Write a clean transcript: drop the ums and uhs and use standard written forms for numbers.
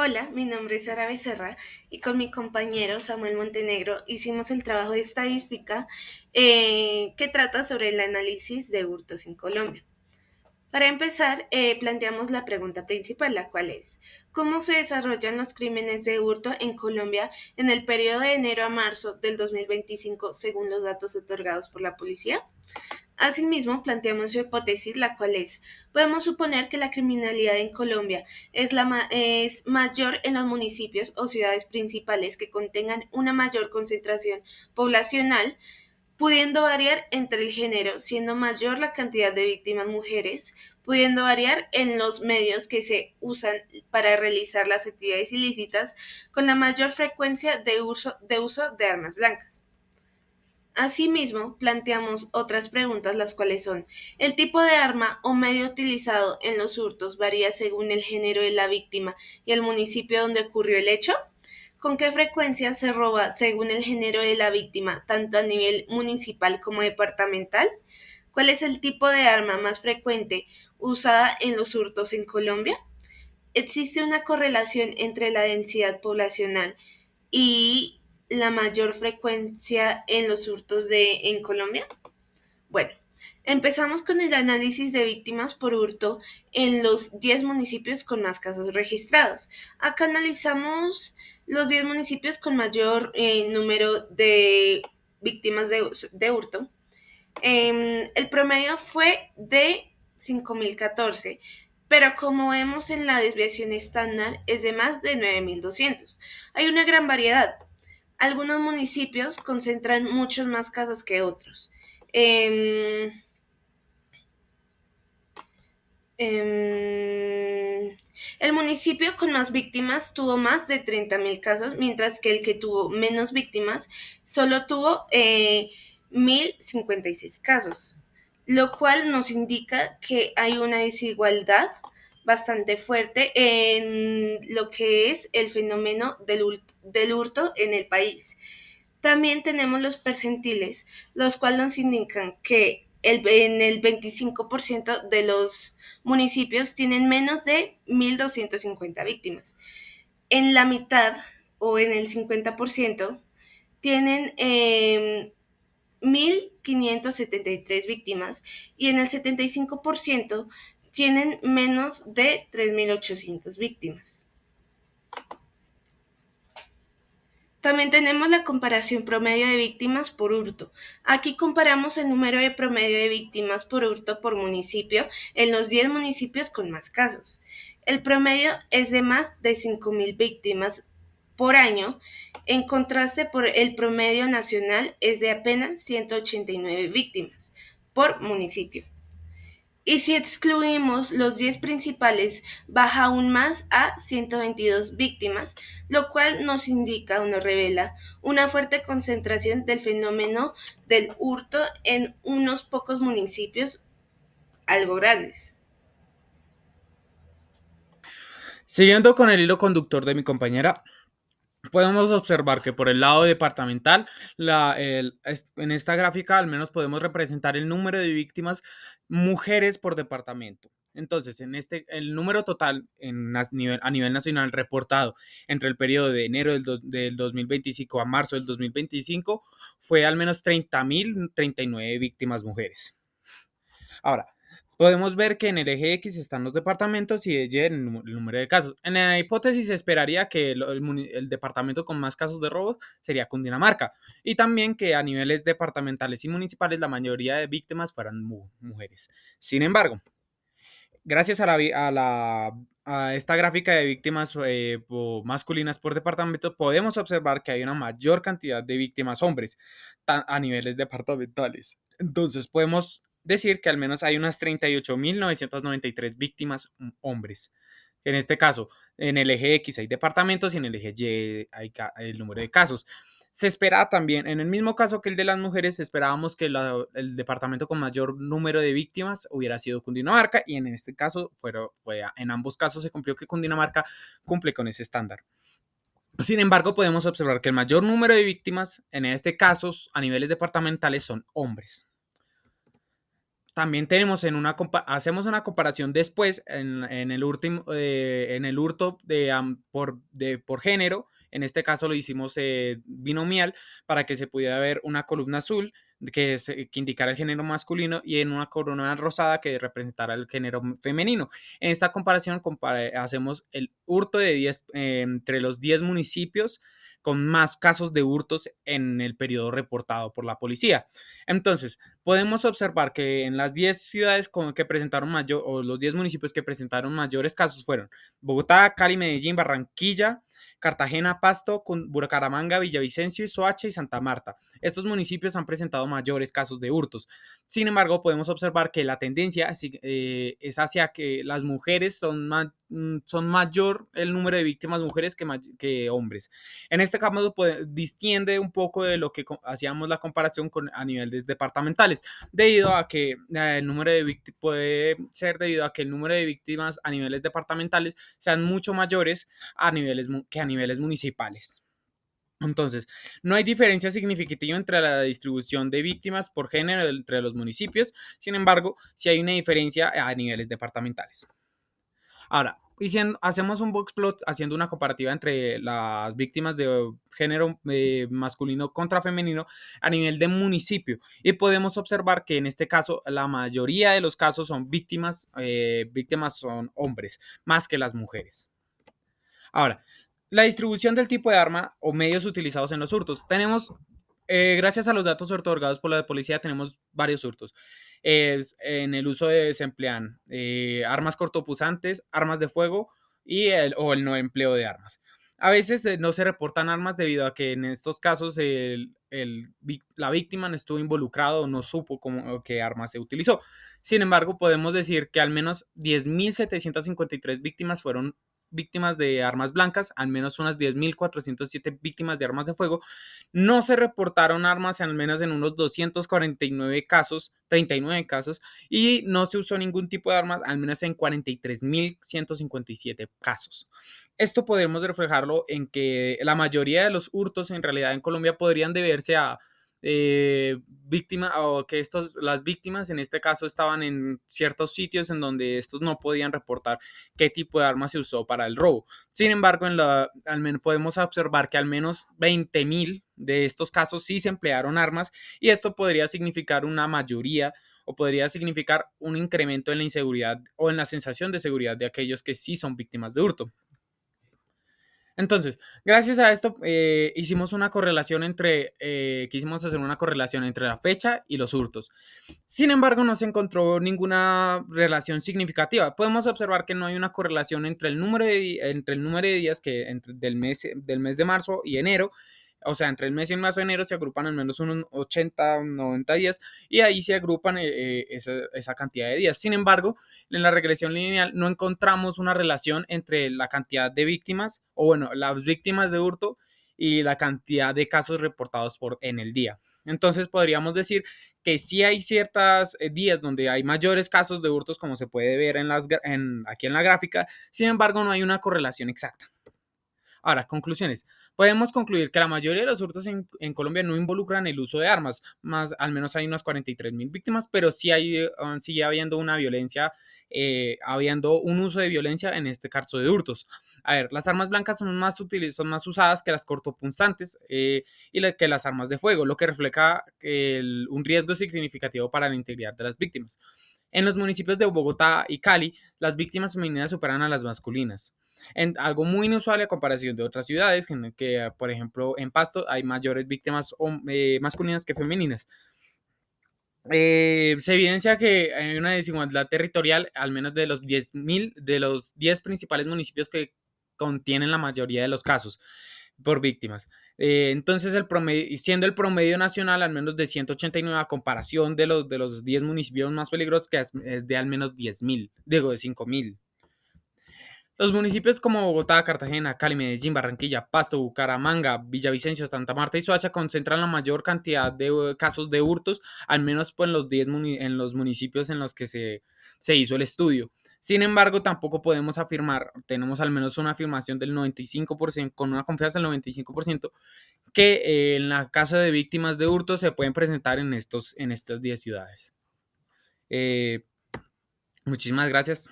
Hola, mi nombre es Sara Becerra y con mi compañero Samuel Montenegro hicimos el trabajo de estadística que trata sobre el análisis de hurtos en Colombia. Para empezar, planteamos la pregunta principal, la cual es, ¿cómo se desarrollan los crímenes de hurto en Colombia en el periodo de enero a marzo del 2025 según los datos otorgados por la policía? Asimismo, planteamos su hipótesis, la cual es, podemos suponer que la criminalidad en Colombia es mayor en los municipios o ciudades principales que contengan una mayor concentración poblacional, pudiendo variar entre el género, siendo mayor la cantidad de víctimas mujeres, pudiendo variar en los medios que se usan para realizar las actividades ilícitas, con la mayor frecuencia de uso de armas blancas. Asimismo, planteamos otras preguntas, las cuales son: ¿el tipo de arma o medio utilizado en los hurtos varía según el género de la víctima y el municipio donde ocurrió el hecho? ¿Con qué frecuencia se roba según el género de la víctima, tanto a nivel municipal como departamental? ¿Cuál es el tipo de arma más frecuente usada en los hurtos en Colombia? ¿Existe una correlación entre la densidad poblacional y la mayor frecuencia en los hurtos en Colombia? Bueno, empezamos con el análisis de víctimas por hurto en los 10 municipios con más casos registrados. Acá analizamos los 10 municipios con mayor número de víctimas de hurto. El promedio fue de 5.014, pero como vemos en la desviación estándar es de más de 9.200. Hay una gran variedad. Algunos municipios concentran muchos más casos que otros. Em, em, el municipio con más víctimas tuvo más de 30.000 casos, mientras que el que tuvo menos víctimas solo tuvo 1.056 casos, lo cual nos indica que hay una desigualdad bastante fuerte en lo que es el fenómeno del hurto en el país. También tenemos los percentiles, los cuales nos indican que en el 25% de los municipios tienen menos de 1.250 víctimas. En la mitad o en el 50% tienen 1.573 víctimas y en el 75% tienen menos de 3.800 víctimas. También tenemos la comparación promedio de víctimas por hurto. Aquí comparamos el número de promedio de víctimas por hurto por municipio en los 10 municipios con más casos. El promedio es de más de 5.000 víctimas por año, en contraste por el promedio nacional es de apenas 189 víctimas por municipio. Y si excluimos los 10 principales, baja aún más a 122 víctimas, lo cual nos indica o nos revela una fuerte concentración del fenómeno del hurto en unos pocos municipios algo grandes. Siguiendo con el hilo conductor de mi compañera, podemos observar que por el lado departamental, en esta gráfica al menos podemos representar el número de víctimas mujeres por departamento. Entonces, el número total a nivel nacional reportado entre el periodo de enero del 2025 a marzo del 2025 fue al menos 30.039 víctimas mujeres. Ahora, podemos ver que en el eje X están los departamentos y Y el número de casos. En la hipótesis se esperaría que el departamento con más casos de robos sería Cundinamarca y también que a niveles departamentales y municipales la mayoría de víctimas fueran mujeres. Sin embargo, gracias a esta gráfica de víctimas masculinas por departamento, podemos observar que hay una mayor cantidad de víctimas hombres a niveles departamentales. Entonces, podemos decir que al menos hay unas 38.993 víctimas hombres. En este caso, en el eje X hay departamentos y en el eje Y hay el número de casos. Se espera también, en el mismo caso que el de las mujeres, esperábamos que el departamento con mayor número de víctimas hubiera sido Cundinamarca y en este caso en ambos casos se cumplió que Cundinamarca cumple con ese estándar. Sin embargo, podemos observar que el mayor número de víctimas en este caso a niveles departamentales son hombres. también tenemos hacemos una comparación después en el último, en el hurto por género. En este caso lo hicimos binomial para que se pudiera ver una columna azul que indicara el género masculino y en una columna rosada que representara el género femenino. En esta comparación hacemos el hurto de 10 entre los 10 municipios con más casos de hurtos en el periodo reportado por la policía. Entonces, podemos observar que en las 10 ciudades que presentaron mayor, o los 10 municipios que presentaron mayores casos fueron Bogotá, Cali, Medellín, Barranquilla, Cartagena, Pasto, Bucaramanga, Villavicencio, Soacha y Santa Marta. Estos municipios han presentado mayores casos de hurtos. Sin embargo, podemos observar que la tendencia es hacia que las mujeres son mayor el número de víctimas mujeres que hombres. En este caso, distiende un poco de lo que hacíamos la comparación a niveles departamentales, debido a que el número de víctimas puede ser debido a que el número de víctimas a niveles departamentales sean mucho mayores que a niveles municipales. Entonces, no hay diferencia significativa entre la distribución de víctimas por género entre los municipios, sin embargo, sí hay una diferencia a niveles departamentales. Ahora, hacemos un boxplot haciendo una comparativa entre las víctimas de género masculino contra femenino a nivel de municipio y podemos observar que en este caso la mayoría de los casos son víctimas son hombres más que las mujeres. Ahora, la distribución del tipo de arma o medios utilizados en los hurtos. Gracias a los datos otorgados por la policía, tenemos varios hurtos. En el uso se emplean armas cortopunzantes, armas de fuego o el no empleo de armas. A veces no se reportan armas debido a que en estos casos la víctima no estuvo involucrado o no supo qué arma se utilizó. Sin embargo, podemos decir que al menos 10.753 víctimas fueron víctimas de armas blancas, al menos unas 10.407 víctimas de armas de fuego. No se reportaron armas al menos en unos 249 casos, 39 casos, y no se usó ningún tipo de armas al menos en 43.157 casos. Esto podemos reflejarlo en que la mayoría de los hurtos en realidad en Colombia podrían deberse a o que las víctimas en este caso estaban en ciertos sitios en donde estos no podían reportar qué tipo de arma se usó para el robo. Sin embargo, al menos podemos observar que al menos 20.000 de estos casos sí se emplearon armas y esto podría significar una mayoría o podría significar un incremento en la inseguridad o en la sensación de seguridad de aquellos que sí son víctimas de hurto. Entonces, gracias a esto quisimos hacer una correlación entre la fecha y los hurtos. Sin embargo, no se encontró ninguna relación significativa. Podemos observar que no hay una correlación entre el número de días del mes de marzo y enero. O sea, entre el mes y el marzo de enero se agrupan al menos unos 80, 90 días y ahí se agrupan esa cantidad de días. Sin embargo, en la regresión lineal no encontramos una relación entre la cantidad de víctimas, o bueno, las víctimas de hurto y la cantidad de casos reportados en el día. Entonces podríamos decir que sí hay ciertos días donde hay mayores casos de hurtos, como se puede ver aquí en la gráfica. Sin embargo, no hay una correlación exacta. Ahora, conclusiones. Podemos concluir que la mayoría de los hurtos en Colombia no involucran el uso de armas, más al menos hay unas 43.000 víctimas, pero sí sigue habiendo una violencia, habiendo un uso de violencia en este caso de hurtos. A ver, las armas blancas son más útiles, son más usadas que las cortopunzantes que las armas de fuego, lo que refleja un riesgo significativo para la integridad de las víctimas. En los municipios de Bogotá y Cali, las víctimas femeninas superan a las masculinas. Algo muy inusual a comparación de otras ciudades, por ejemplo, en Pasto hay mayores víctimas masculinas que femeninas. Se evidencia que hay una desigualdad territorial, al menos de los 10 principales municipios que contienen la mayoría de los casos por víctimas. Entonces, siendo el promedio nacional al menos de 189 a comparación de los 10 municipios más peligrosos, que es de al menos 10.000, digo, de 5.000. Los municipios como Bogotá, Cartagena, Cali, Medellín, Barranquilla, Pasto, Bucaramanga, Villavicencio, Santa Marta y Soacha concentran la mayor cantidad de casos de hurtos, al menos pues, en los municipios en los que se hizo el estudio. Sin embargo, tampoco podemos afirmar, tenemos al menos una afirmación del 95%, con una confianza del 95%, que en la caso de víctimas de hurto se pueden presentar en estas 10 ciudades. Eh, Muchísimas gracias.